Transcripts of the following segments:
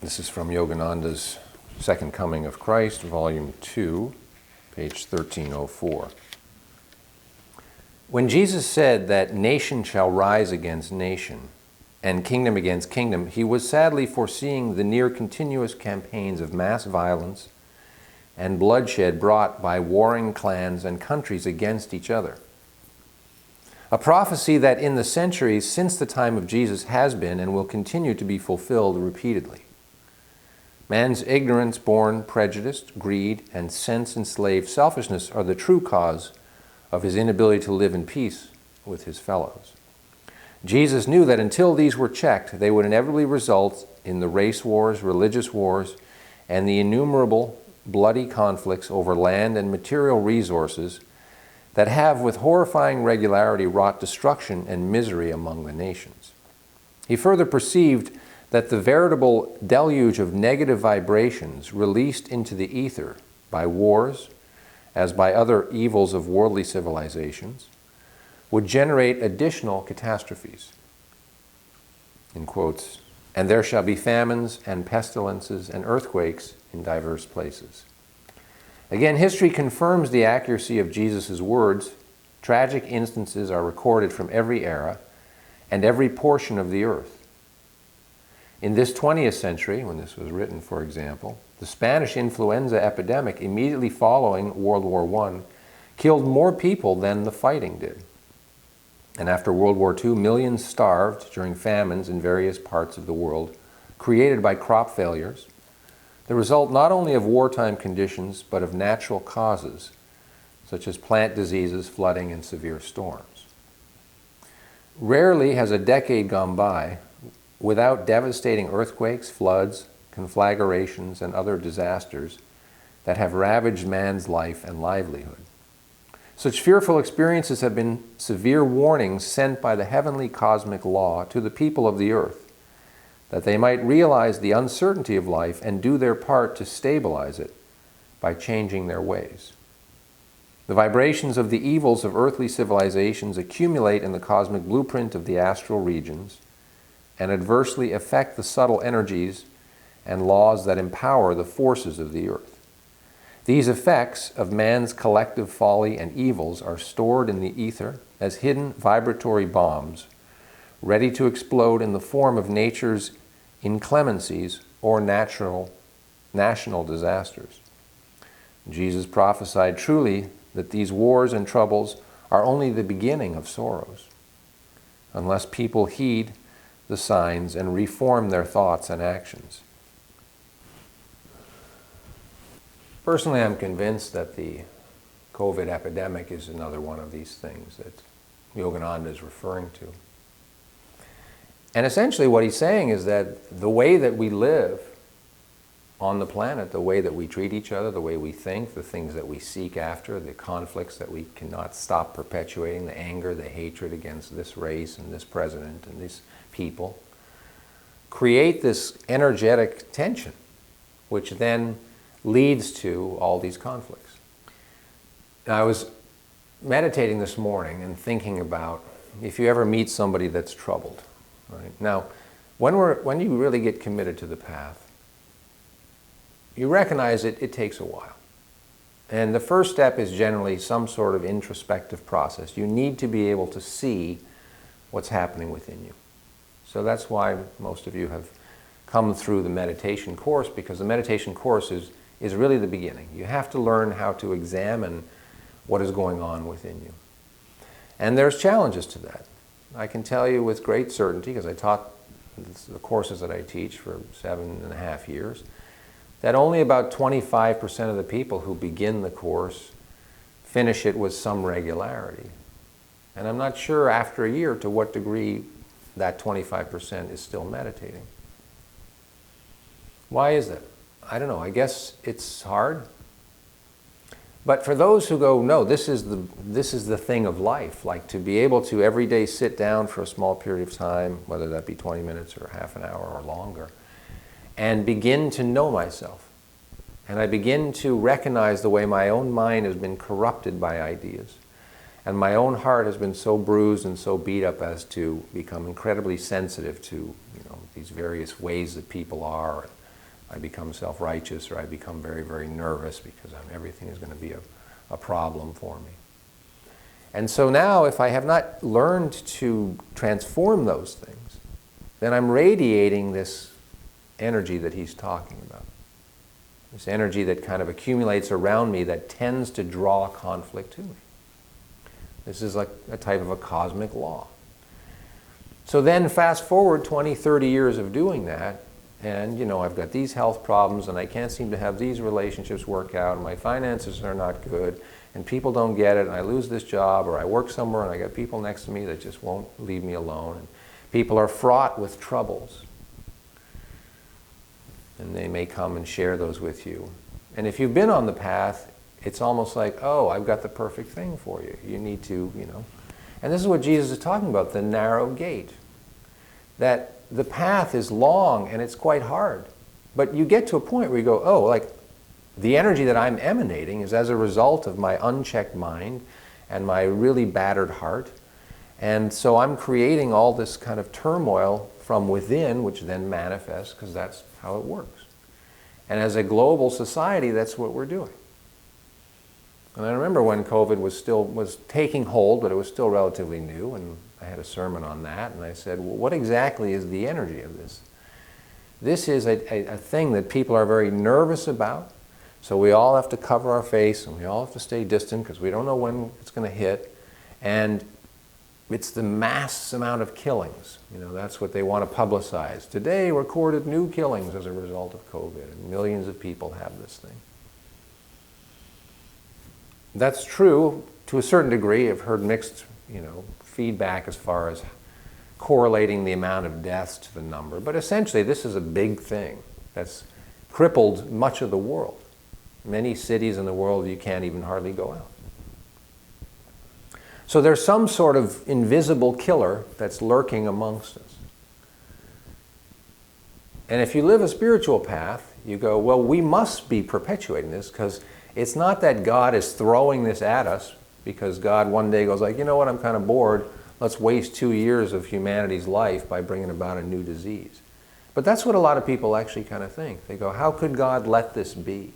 This is from Yogananda's Second Coming of Christ, Volume 2, page 1304. When Jesus said that nation shall rise against nation and kingdom against kingdom, he was sadly foreseeing the near continuous campaigns of mass violence and bloodshed brought by warring clans and countries against each other. A prophecy that in the centuries since the time of Jesus has been and will continue to be fulfilled repeatedly. Man's ignorance-born prejudice, greed, and sense-enslaved selfishness are the true cause of his inability to live in peace with his fellows. Jesus knew that until these were checked, they would inevitably result in the race wars, religious wars, and the innumerable bloody conflicts over land and material resources that have with horrifying regularity wrought destruction and misery among the nations. He further perceived that the veritable deluge of negative vibrations released into the ether by wars, as by other evils of worldly civilizations, would generate additional catastrophes. In quotes, and there shall be famines and pestilences and earthquakes in diverse places. Again, history confirms the accuracy of Jesus' words. Tragic instances are recorded from every era and every portion of the earth. In this 20th century, when this was written, for example, the Spanish influenza epidemic immediately following World War I killed more people than the fighting did. And after World War II, millions starved during famines in various parts of the world, created by crop failures, the result not only of wartime conditions, but of natural causes, such as plant diseases, flooding, and severe storms. Rarely has a decade gone by without devastating earthquakes, floods, conflagrations, and other disasters that have ravaged man's life and livelihood. Such fearful experiences have been severe warnings sent by the heavenly cosmic law to the people of the earth, that they might realize the uncertainty of life and do their part to stabilize it by changing their ways. The vibrations of the evils of earthly civilizations accumulate in the cosmic blueprint of the astral regions and adversely affect the subtle energies and laws that empower the forces of the earth. These effects of man's collective folly and evils are stored in the ether as hidden vibratory bombs, ready to explode in the form of nature's inclemencies or national disasters. Jesus prophesied truly that these wars and troubles are only the beginning of sorrows, unless people heed the signs and reform their thoughts and actions. Personally, I'm convinced that the COVID epidemic is another one of these things that Yogananda is referring to. And essentially what he's saying is that the way that we live on the planet, the way that we treat each other, the way we think, the things that we seek after, the conflicts that we cannot stop perpetuating, the anger, the hatred against this race and this president and these people, create this energetic tension, which then leads to all these conflicts. Now, I was meditating this morning and thinking about if you ever meet somebody that's troubled, right? Now, when you really get committed to the path, you recognize it takes a while. And the first step is generally some sort of introspective process. You need to be able to see what's happening within you. So that's why most of you have come through the meditation course, because the meditation course is really the beginning. You have to learn how to examine what is going on within you. And there's challenges to that. I can tell you with great certainty, because I taught the courses that I teach for 7.5 years, that only about 25% of the people who begin the course finish it with some regularity. And I'm not sure after a year to what degree that 25% is still meditating. Why is that? I don't know. I guess it's hard. But for those who go, no, this is the thing of life, like to be able to every day sit down for a small period of time, whether that be 20 minutes or half an hour or longer, and begin to know myself. And I begin to recognize the way my own mind has been corrupted by ideas. And my own heart has been so bruised and so beat up as to become incredibly sensitive to these various ways that people are, I become self-righteous, or I become very, very nervous because everything is going to be a problem for me. And so now, if I have not learned to transform those things, then I'm radiating this energy that he's talking about. This energy that kind of accumulates around me that tends to draw conflict to me. This is like a type of a cosmic law. So then fast forward 20, 30 years of doing that, and I've got these health problems, and I can't seem to have these relationships work out, and my finances are not good, and people don't get it, and I lose this job, or I work somewhere and I got people next to me that just won't leave me alone. And people are fraught with troubles. And they may come and share those with you. And if you've been on the path, it's almost like, oh, I've got the perfect thing for you. You need to, And this is what Jesus is talking about, the narrow gate. That the path is long and it's quite hard. But you get to a point where you go, oh, like the energy that I'm emanating is as a result of my unchecked mind and my really battered heart. And so I'm creating all this kind of turmoil from within, which then manifests, because that's how it works. And as a global society, that's what we're doing. And I remember when COVID was taking hold, but it was still relatively new, and I had a sermon on that, and I said, well, what exactly is the energy of this? This is a thing that people are very nervous about, so we all have to cover our face, and we all have to stay distant, because we don't know when it's going to hit, and it's the mass amount of killings. That's what they want to publicize. Today recorded new killings as a result of COVID, and millions of people have this thing. That's true to a certain degree. I've heard mixed, feedback as far as correlating the amount of deaths to the number. But essentially, this is a big thing that's crippled much of the world. Many cities in the world, you can't even hardly go out. So there's some sort of invisible killer that's lurking amongst us. And if you live a spiritual path, you go, well, we must be perpetuating this, because it's not that God is throwing this at us because God one day goes like, you know what, I'm kind of bored. Let's waste 2 years of humanity's life by bringing about a new disease. But that's what a lot of people actually kind of think. They go, how could God let this be?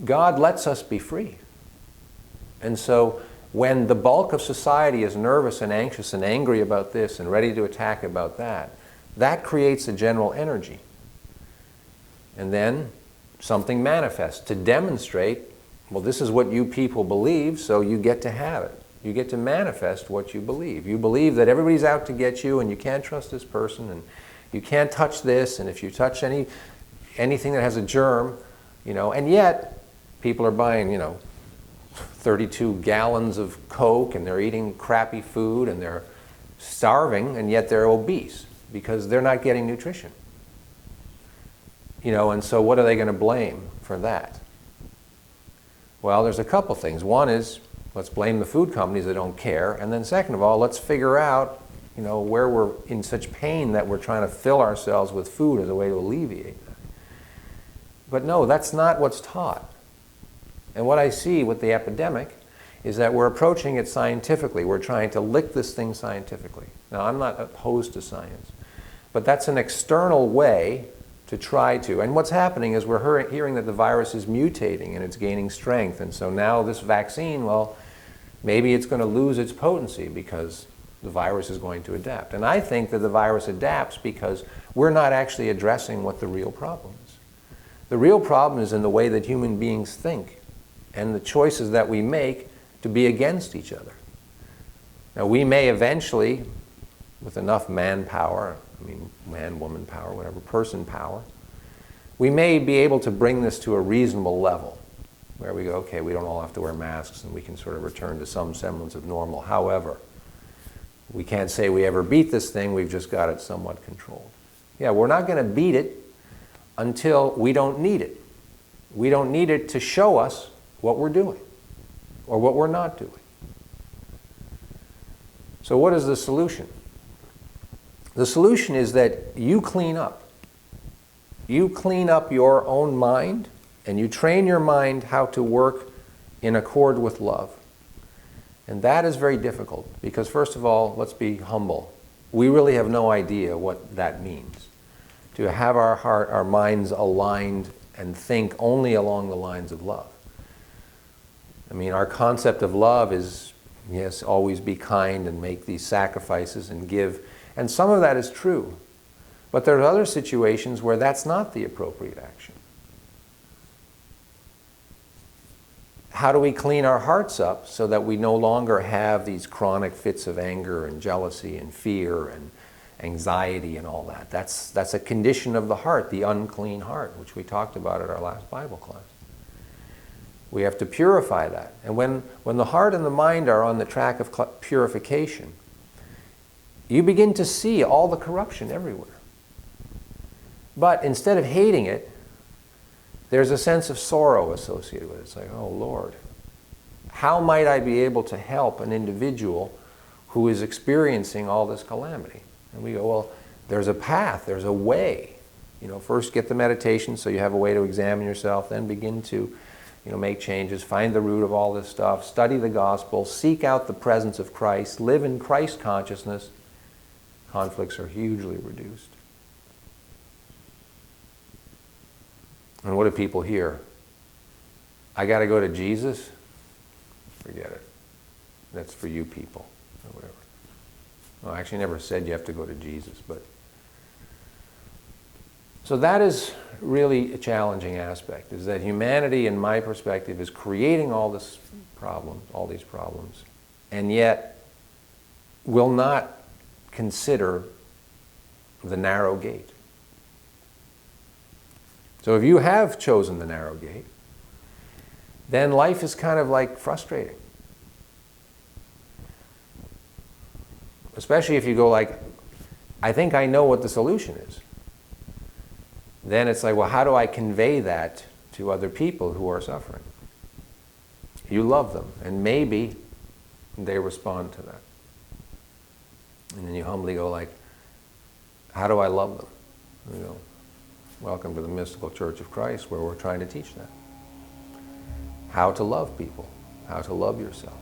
God lets us be free. And so when the bulk of society is nervous and anxious and angry about this and ready to attack about that, that creates a general energy. And then something manifests to demonstrate, well, this is what you people believe, so you get to have it. You get to manifest what you believe. You believe that everybody's out to get you, and you can't trust this person, and you can't touch this, and if you touch anything that has a germ, and yet people are buying, 32 gallons of Coke, and they're eating crappy food, and they're starving, and yet they're obese because they're not getting nutrition. And so what are they going to blame for that? Well, there's a couple things. One is, let's blame the food companies that don't care. And then second of all, let's figure out, where we're in such pain that we're trying to fill ourselves with food as a way to alleviate that. But no, that's not what's taught. And what I see with the epidemic is that we're approaching it scientifically. We're trying to lick this thing scientifically. Now, I'm not opposed to science, but that's an external way to try to. And what's happening is we're hearing that the virus is mutating and it's gaining strength. And so now this vaccine, well, maybe it's going to lose its potency because the virus is going to adapt. And I think that the virus adapts because we're not actually addressing what the real problem is. The real problem is in the way that human beings think and the choices that we make to be against each other. Now, we may eventually, with enough manpower, man, woman power, whatever, person power, we may be able to bring this to a reasonable level where we go, okay, we don't all have to wear masks and we can sort of return to some semblance of normal. However, we can't say we ever beat this thing, we've just got it somewhat controlled. Yeah, we're not going to beat it until we don't need it. We don't need it to show us what we're doing or what we're not doing. So what is the solution? The solution is that you clean up. You clean up your own mind and you train your mind how to work in accord with love. And that is very difficult because, first of all, let's be humble. We really have no idea what that means. to have our heart, our minds aligned and think only along the lines of love. I mean, our concept of love is, yes, always be kind and make these sacrifices and give. And some of that is true. But there are other situations where that's not the appropriate action. How do we clean our hearts up so that we no longer have these chronic fits of anger and jealousy and fear and anxiety and all that? That's a condition of the heart, the unclean heart, which we talked about at our last Bible class. We have to purify that. And when the heart and the mind are on the track of purification, you begin to see all the corruption everywhere. But instead of hating it, there's a sense of sorrow associated with it. It's like, oh Lord, how might I be able to help an individual who is experiencing all this calamity? And we go, well, there's a path, there's a way. You know, first get the meditation so you have a way to examine yourself, then begin to, make changes, find the root of all this stuff, study the gospel, seek out the presence of Christ, live in Christ consciousness. Conflicts are hugely reduced. And what do people hear? I got to go to Jesus? Forget it. That's for you people, or whatever. Well, I actually never said you have to go to Jesus, but... So that is really a challenging aspect, is that humanity, in my perspective, is creating all these problems, and yet will not consider the narrow gate. So if you have chosen the narrow gate, then life is kind of like frustrating. Especially if you go like, I think I know what the solution is. Then it's like, well, how do I convey that to other people who are suffering? You love them, and maybe they respond to that. And then you humbly go like, how do I love them? And you go, welcome to the Mystical Church of Christ, where we're trying to teach that. How to love people, how to love yourself.